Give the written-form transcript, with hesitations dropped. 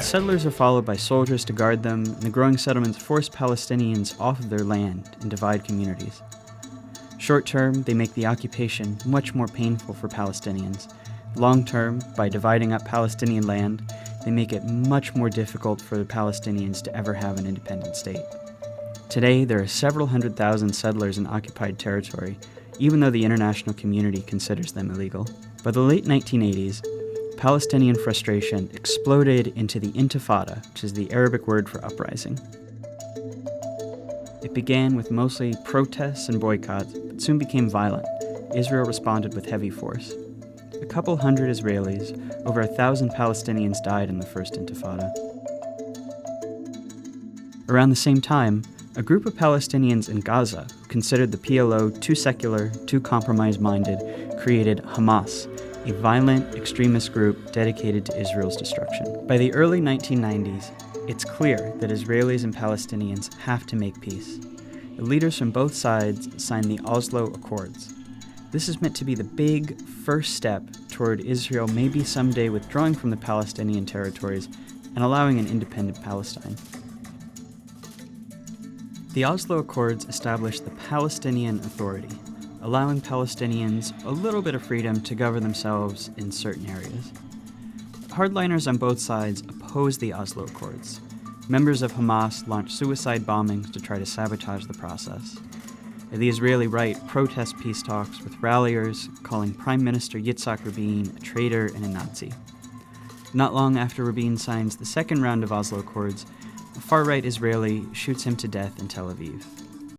Settlers are followed by soldiers to guard them, and the growing settlements force Palestinians off of their land and divide communities. Short term, they make the occupation much more painful for Palestinians. Long term, by dividing up Palestinian land, they make it much more difficult for the Palestinians to ever have an independent state. Today, there are several 100,000 settlers in occupied territory, even though the international community considers them illegal. By the late 1980s, Palestinian frustration exploded into the Intifada, which is the Arabic word for uprising. It began with mostly protests and boycotts, but soon became violent. Israel responded with heavy force. A couple hundred Israelis, over 1,000 Palestinians died in the first Intifada. Around the same time, a group of Palestinians in Gaza, who considered the PLO too secular, too compromise-minded, created Hamas, a violent extremist group dedicated to Israel's destruction. By the early 1990s, it's clear that Israelis and Palestinians have to make peace. The leaders from both sides signed the Oslo Accords. This is meant to be the big first step toward Israel maybe someday withdrawing from the Palestinian territories and allowing an independent Palestine. The Oslo Accords established the Palestinian Authority, allowing Palestinians a little bit of freedom to govern themselves in certain areas. Hardliners on both sides opposed the Oslo Accords. Members of Hamas launched suicide bombings to try to sabotage the process. The Israeli right protests peace talks with ralliers calling Prime Minister Yitzhak Rabin a traitor and a Nazi. Not long after Rabin signs the second round of Oslo Accords, a far-right Israeli shoots him to death in Tel Aviv.